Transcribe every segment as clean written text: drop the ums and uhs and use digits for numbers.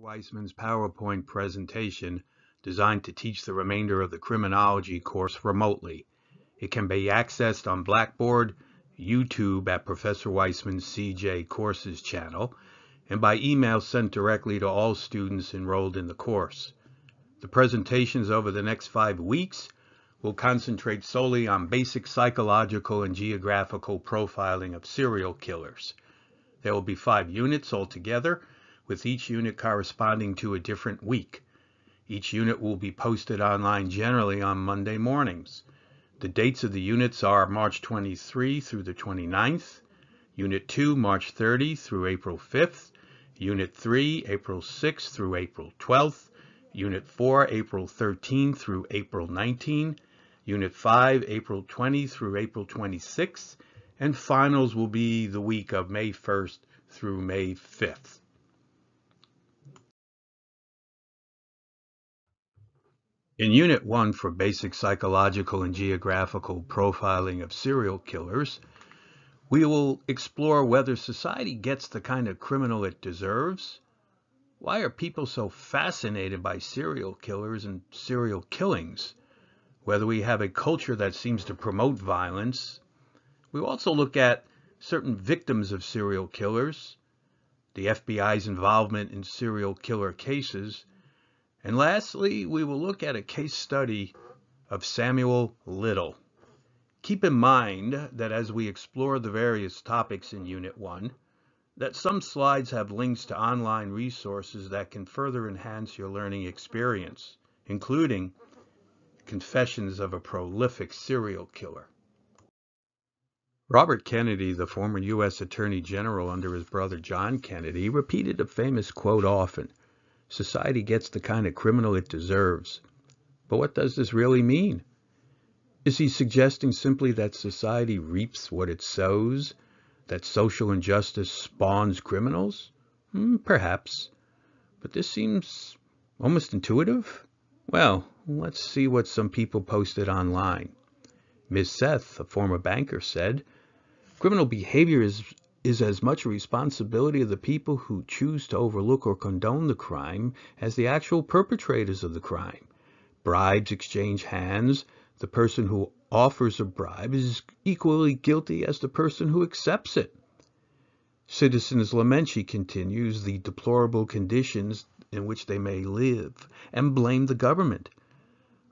Weisman's PowerPoint presentation designed to teach the remainder of the Criminology course remotely. It can be accessed on Blackboard, YouTube at Professor Weisman's CJ Courses channel, and by email sent directly to all students enrolled in the course. The presentations over the next 5 weeks will concentrate solely on basic psychological and geographical profiling of serial killers. There will be 5 units altogether, with each unit corresponding to a different week. Each unit will be posted online generally on Monday mornings. The dates of the units are March 23 through the 29th, Unit 2 March 30 through April 5th, Unit 3 April 6 through April 12th, Unit 4 April 13 through April 19, Unit 5 April 20 through April 26, and finals will be the week of May 1st through May 5th. In Unit 1 for basic psychological and geographical profiling of serial killers, we will explore whether society gets the kind of criminal it deserves. Why are people so fascinated by serial killers and serial killings? Whether we have a culture that seems to promote violence. We will also look at certain victims of serial killers, the FBI's involvement in serial killer cases, and lastly, we will look at a case study of Samuel Little. Keep in mind that as we explore the various topics in Unit 1, that some slides have links to online resources that can further enhance your learning experience, including Confessions of a Prolific Serial Killer. Robert Kennedy, the former U.S. Attorney General under his brother John Kennedy, repeated a famous quote often: "Society gets the kind of criminal it deserves." But what does this really mean? Is he suggesting simply that society reaps what it sows, that social injustice spawns criminals? Perhaps. But this seems almost intuitive. Well, let's see what some people posted online. Ms. Seth, a former banker, said, "Criminal behavior is as much a responsibility of the people who choose to overlook or condone the crime as the actual perpetrators of the crime. Bribes exchange hands. The person who offers a bribe is equally guilty as the person who accepts it. Citizens lament," she continues, "the deplorable conditions in which they may live and blame the government.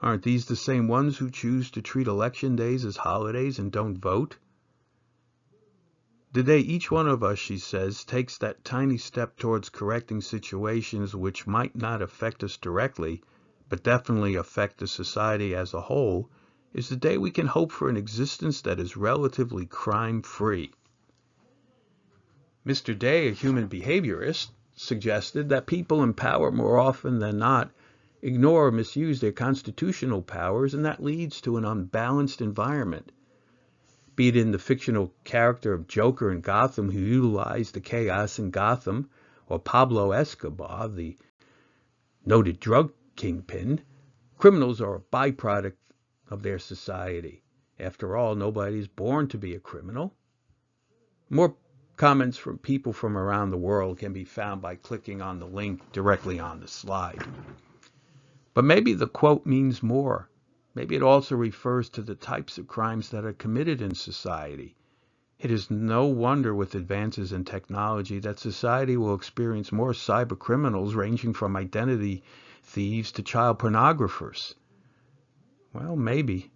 Aren't these the same ones who choose to treat election days as holidays and don't vote? Today, each one of us," she says, "takes that tiny step towards correcting situations which might not affect us directly, but definitely affect the society as a whole, is the day we can hope for an existence that is relatively crime-free." Mr. Day, a human behaviorist, suggested that people in power more often than not ignore or misuse their constitutional powers, and that leads to an unbalanced environment. Be it in the fictional character of Joker in Gotham, who utilized the chaos in Gotham, or Pablo Escobar, the noted drug kingpin, criminals are a byproduct of their society. After all, nobody is born to be a criminal. More comments from people from around the world can be found by clicking on the link directly on the slide. But maybe the quote means more. Maybe it also refers to the types of crimes that are committed in society. It is no wonder with advances in technology that society will experience more cyber criminals ranging from identity thieves to child pornographers. Well, maybe.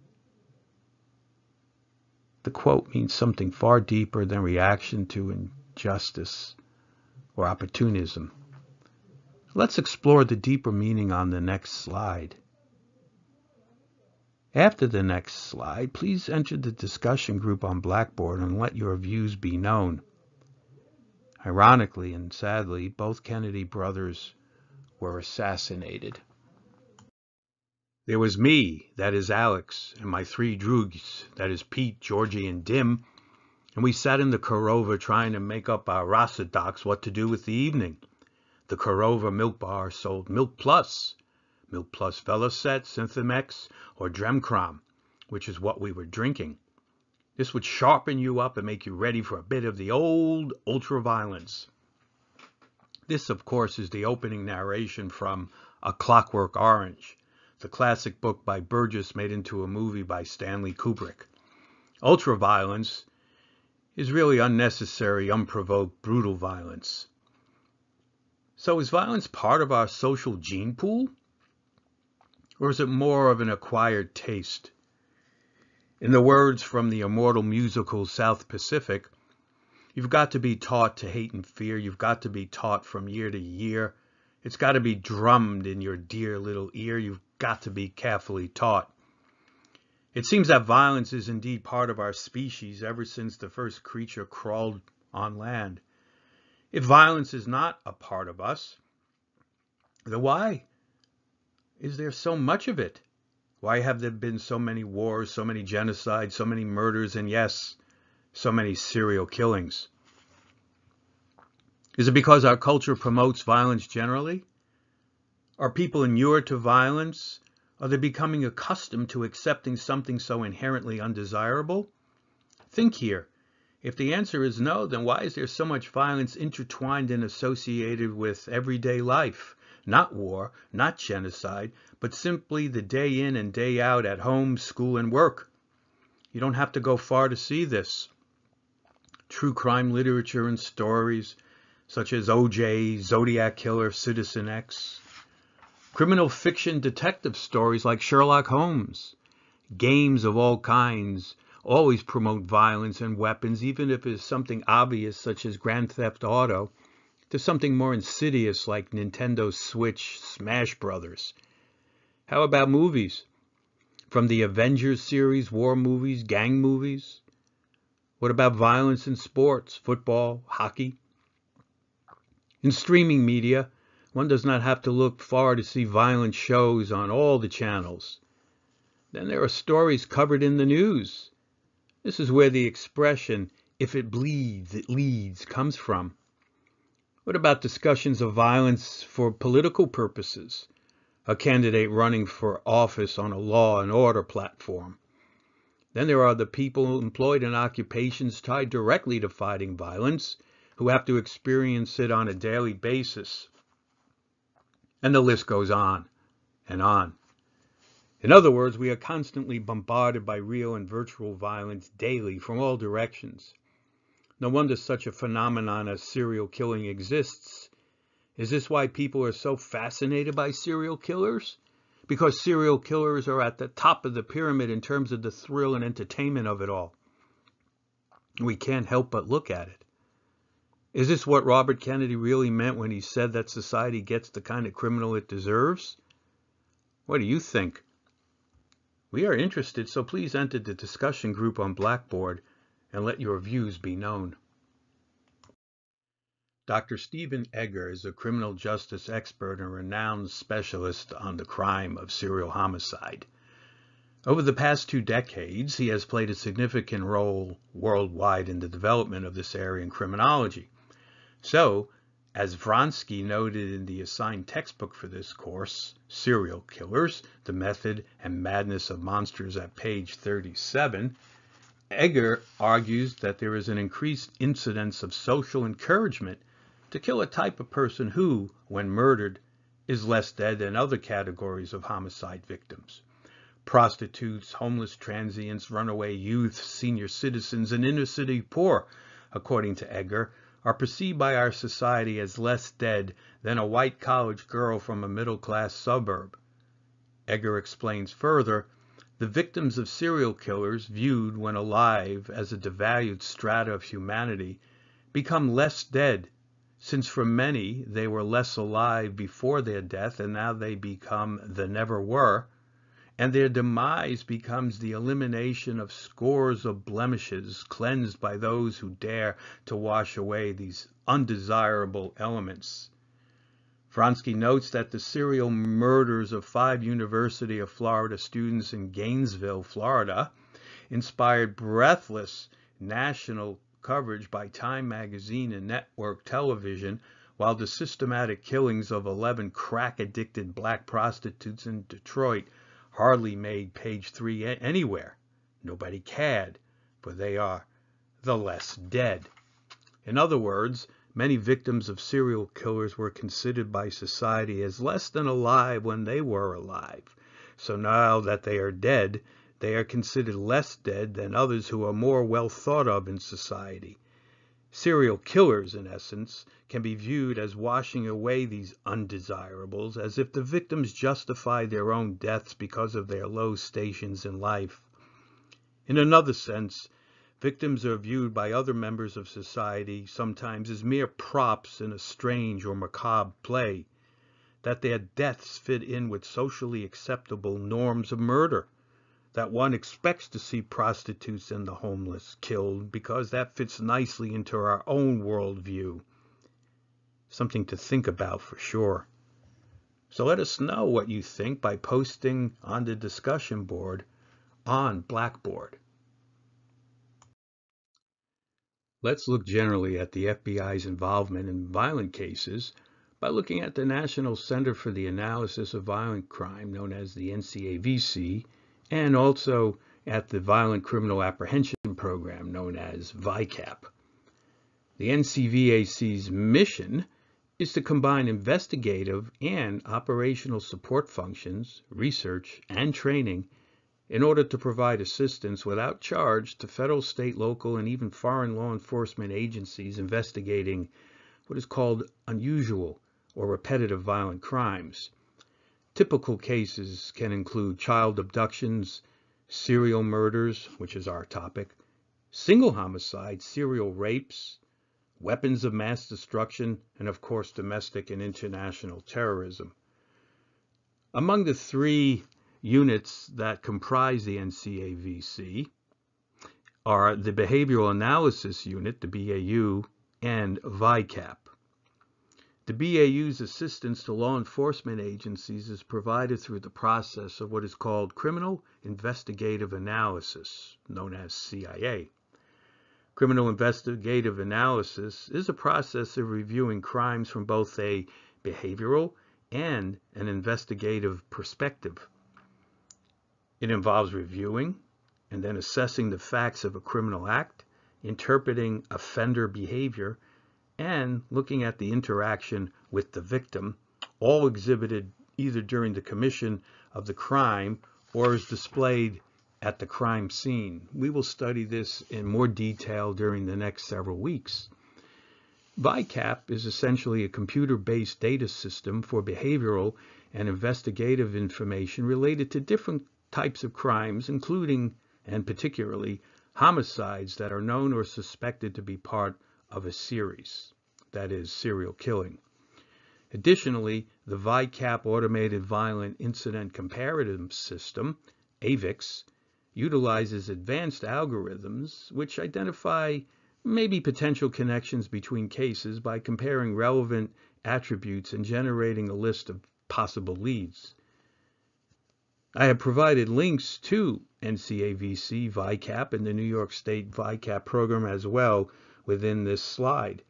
The quote means something far deeper than reaction to injustice or opportunism. Let's explore the deeper meaning on the next slide. After the next slide, please enter the discussion group on Blackboard and let your views be known. Ironically and sadly, both Kennedy brothers were assassinated. There was me, that is Alex, and my 3 droogs, that is Pete, Georgie, and Dim, and we sat in the Korova trying to make up our Rasa docs what to do with the evening. The Korova Milk Bar sold Milk Plus Velocet, Synthamex, or Dremcrom, which is what we were drinking. This would sharpen you up and make you ready for a bit of the old ultra-violence. This, of course, is the opening narration from A Clockwork Orange, the classic book by Burgess made into a movie by Stanley Kubrick. Ultraviolence is really unnecessary, unprovoked, brutal violence. So is violence part of our social gene pool? Or is it more of an acquired taste? In the words from the immortal musical South Pacific, you've got to be taught to hate and fear. You've got to be taught from year to year. It's got to be drummed in your dear little ear. You've got to be carefully taught. It seems that violence is indeed part of our species ever since the first creature crawled on land. If violence is not a part of us, then why is there so much of it? Why have there been so many wars, so many genocides, so many murders, and yes, so many serial killings? Is it because our culture promotes violence generally? Are people inured to violence? Are they becoming accustomed to accepting something so inherently undesirable? Think here. If the answer is no, then why is there so much violence intertwined and associated with everyday life? Not war, not genocide, but simply the day in and day out at home, school, and work. You don't have to go far to see this. True crime literature and stories such as O.J., Zodiac Killer, Citizen X. Criminal fiction detective stories like Sherlock Holmes. Games of all kinds always promote violence and weapons, even if it's something obvious such as Grand Theft Auto, to something more insidious like Nintendo Switch, Smash Brothers. How about movies? From the Avengers series, war movies, gang movies? What about violence in sports, football, hockey? In streaming media, one does not have to look far to see violent shows on all the channels. Then there are stories covered in the news. This is where the expression, if it bleeds, it leads, comes from. What about discussions of violence for political purposes? A candidate running for office on a law and order platform. Then there are the people employed in occupations tied directly to fighting violence, who have to experience it on a daily basis. And the list goes on and on. In other words, we are constantly bombarded by real and virtual violence daily from all directions. No wonder such a phenomenon as serial killing exists. Is this why people are so fascinated by serial killers? Because serial killers are at the top of the pyramid in terms of the thrill and entertainment of it all. We can't help but look at it. Is this what Robert Kennedy really meant when he said that society gets the kind of criminal it deserves? What do you think? We are interested, so please enter the discussion group on Blackboard and let your views be known. Dr. Stephen Egger is a criminal justice expert and renowned specialist on the crime of serial homicide. Over the past 2 decades, he has played a significant role worldwide in the development of this area in criminology. So, as Vronsky noted in the assigned textbook for this course, Serial Killers, The Method and Madness of Monsters at page 37, Egger argues that there is an increased incidence of social encouragement to kill a type of person who, when murdered, is less dead than other categories of homicide victims. Prostitutes, homeless transients, runaway youth, senior citizens, and inner-city poor, according to Egger, are perceived by our society as less dead than a white college girl from a middle-class suburb. Egger explains further, the victims of serial killers, viewed when alive as a devalued strata of humanity, become less dead, since for many they were less alive before their death and now they become the never were, and their demise becomes the elimination of scores of blemishes cleansed by those who dare to wash away these undesirable elements. Vronsky notes that the serial murders of 5 University of Florida students in Gainesville, Florida, inspired breathless national coverage by Time magazine and network television, while the systematic killings of 11 crack-addicted black prostitutes in Detroit hardly made page 3 anywhere. Nobody cared, for they are the less dead. In other words, Many victims of serial killers were considered by society as less than alive when they were alive. So now that they are dead, they are considered less dead than others who are more well thought of in society. Serial killers, in essence, can be viewed as washing away these undesirables, as if the victims justify their own deaths because of their low stations in life. In another sense, victims are viewed by other members of society sometimes as mere props in a strange or macabre play, that their deaths fit in with socially acceptable norms of murder, that one expects to see prostitutes and the homeless killed because that fits nicely into our own worldview. Something to think about for sure. So let us know what you think by posting on the discussion board on Blackboard. Let's look generally at the FBI's involvement in violent cases by looking at the National Center for the Analysis of Violent Crime, known as the NCAVC, and also at the Violent Criminal Apprehension Program, known as VICAP. The NCVAC's mission is to combine investigative and operational support functions, research, and training in order to provide assistance without charge to federal, state, local, and even foreign law enforcement agencies investigating what is called unusual or repetitive violent crimes. Typical cases can include child abductions, serial murders, which is our topic, single homicides, serial rapes, weapons of mass destruction, and of course domestic and international terrorism. Among the three units that comprise the NCAVC are the Behavioral Analysis Unit, the BAU, and VICAP. The BAU's assistance to law enforcement agencies is provided through the process of what is called Criminal Investigative Analysis, known as CIA. Criminal Investigative Analysis is a process of reviewing crimes from both a behavioral and an investigative perspective. It involves reviewing and then assessing the facts of a criminal act, interpreting offender behavior, and looking at the interaction with the victim, all exhibited either during the commission of the crime or is displayed at the crime scene. We will study this in more detail during the next several weeks. VICAP is essentially a computer-based data system for behavioral and investigative information related to different types of crimes, including and particularly homicides that are known or suspected to be part of a series, that is, serial killing. Additionally, the VICAP Automated Violent Incident Comparative System, AVIX, utilizes advanced algorithms which identify maybe potential connections between cases by comparing relevant attributes and generating a list of possible leads. I have provided links to NCAVC VICAP and the New York State VICAP program as well within this slide.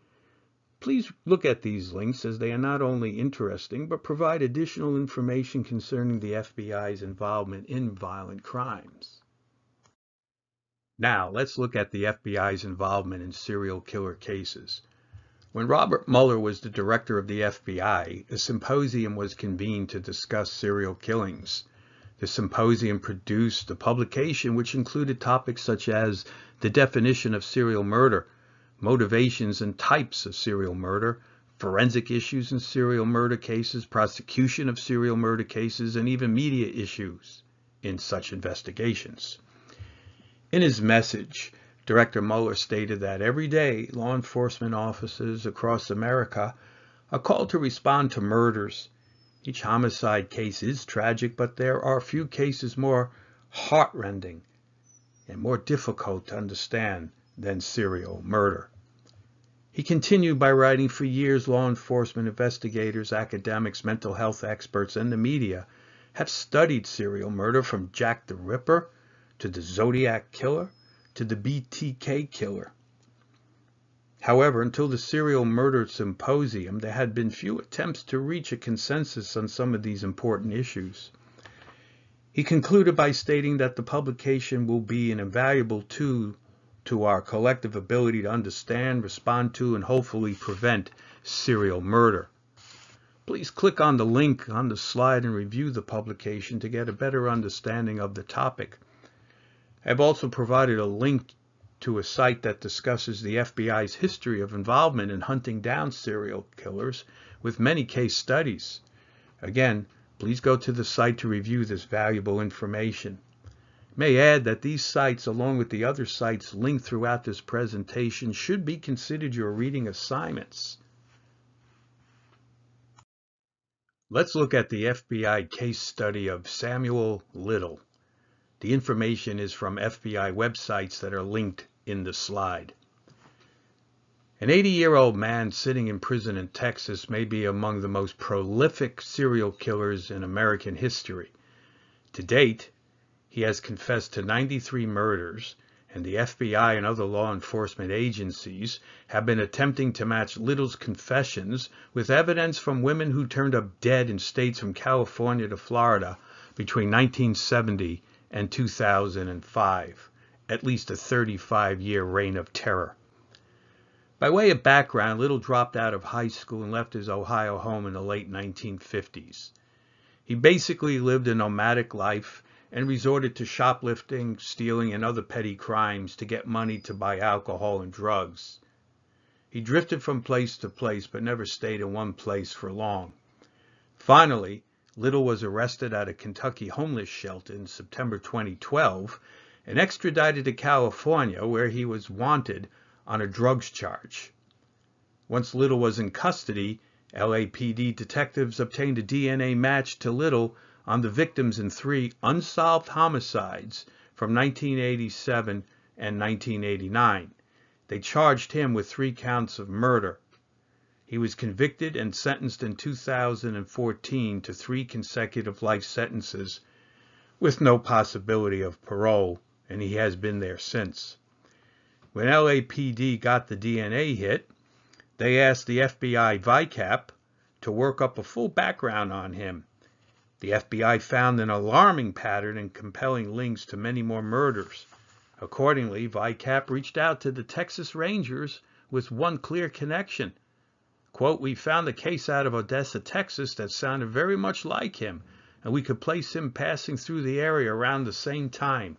Please look at these links as they are not only interesting but provide additional information concerning the FBI's involvement in violent crimes. Now, let's look at the FBI's involvement in serial killer cases. When Robert Mueller was the director of the FBI, a symposium was convened to discuss serial killings. The symposium produced a publication which included topics such as the definition of serial murder, motivations and types of serial murder, forensic issues in serial murder cases, prosecution of serial murder cases, and even media issues in such investigations. In his message, Director Mueller stated that every day law enforcement officers across America are called to respond to murders. Each homicide case is tragic, but there are few cases more heartrending and more difficult to understand than serial murder. He continued by writing, for years, law enforcement investigators, academics, mental health experts, and the media have studied serial murder from Jack the Ripper to the Zodiac Killer to the BTK Killer. However, until the Serial Murder Symposium, there had been few attempts to reach a consensus on some of these important issues. He concluded by stating that the publication will be an invaluable tool to our collective ability to understand, respond to, and hopefully prevent serial murder. Please click on the link on the slide and review the publication to get a better understanding of the topic. I've also provided a link to a site that discusses the FBI's history of involvement in hunting down serial killers with many case studies. Again, please go to the site to review this valuable information. May add that these sites, along with the other sites linked throughout this presentation, should be considered your reading assignments. Let's look at the FBI case study of Samuel Little. The information is from FBI websites that are linked in the slide. An 80-year-old man sitting in prison in Texas may be among the most prolific serial killers in American history. To date, he has confessed to 93 murders, and the FBI and other law enforcement agencies have been attempting to match Little's confessions with evidence from women who turned up dead in states from California to Florida between 1970 and 2005, at least a 35-year reign of terror. By way of background, Little dropped out of high school and left his Ohio home in the late 1950s. He basically lived a nomadic life and resorted to shoplifting, stealing, and other petty crimes to get money to buy alcohol and drugs. He drifted from place to place, but never stayed in one place for long. Finally, Little was arrested at a Kentucky homeless shelter in September 2012 and extradited to California, where he was wanted on a drugs charge. Once Little was in custody, LAPD detectives obtained a DNA match to Little on the victims in 3 unsolved homicides from 1987 and 1989. They charged him with 3 counts of murder. He was convicted and sentenced in 2014 to 3 consecutive life sentences with no possibility of parole, and he has been there since. When LAPD got the DNA hit, they asked the FBI VICAP to work up a full background on him. The FBI found an alarming pattern and compelling links to many more murders. Accordingly, VICAP reached out to the Texas Rangers with one clear connection. Quote, "We found a case out of Odessa, Texas that sounded very much like him, and we could place him passing through the area around the same time."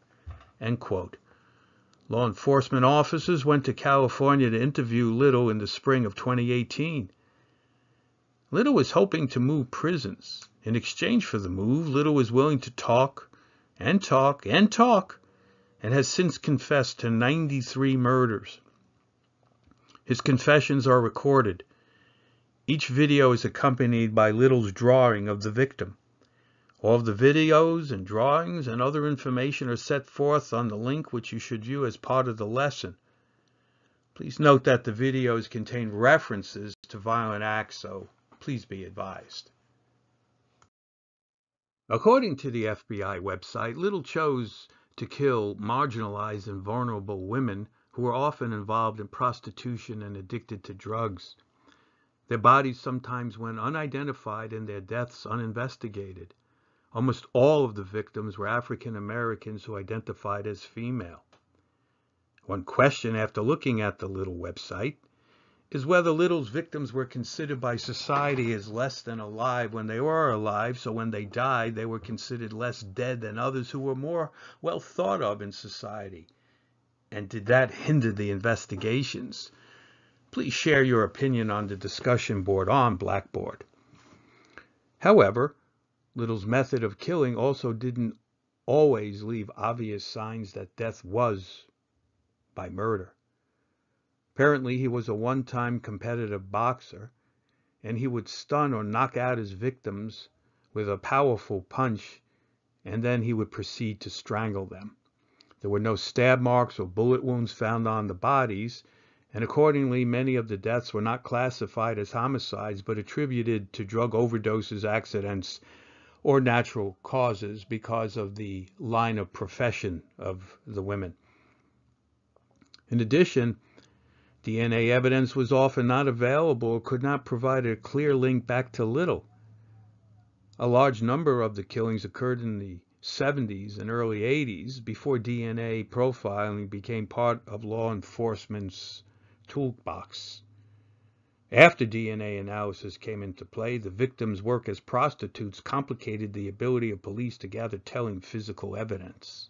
End quote. Law enforcement officers went to California to interview Little in the spring of 2018. Little was hoping to move prisons. In exchange for the move, Little was willing to talk and talk and talk, and has since confessed to 93 murders. His confessions are recorded. Each video is accompanied by Little's drawing of the victim. All of the videos and drawings and other information are set forth on the link, which you should view as part of the lesson. Please note that the videos contain references to violent acts, so please be advised. According to the FBI website, Little chose to kill marginalized and vulnerable women who were often involved in prostitution and addicted to drugs. Their bodies sometimes went unidentified and their deaths uninvestigated. Almost all of the victims were African Americans who identified as female. One question after looking at the Little website is whether Little's victims were considered by society as less than alive when they were alive, so when they died they were considered less dead than others who were more well thought of in society. And did that hinder the investigations? Please share your opinion on the discussion board on Blackboard. However, Little's method of killing also didn't always leave obvious signs that death was by murder. Apparently, he was a one-time competitive boxer, and he would stun or knock out his victims with a powerful punch, and then he would proceed to strangle them. There were no stab marks or bullet wounds found on the bodies, and accordingly, many of the deaths were not classified as homicides, but attributed to drug overdoses, accidents, or natural causes because of the line of profession of the women. In addition, DNA evidence was often not available or could not provide a clear link back to Little. A large number of the killings occurred in the 70s and early 80s, before DNA profiling became part of law enforcement's toolbox. After DNA analysis came into play, the victims' work as prostitutes complicated the ability of police to gather telling physical evidence.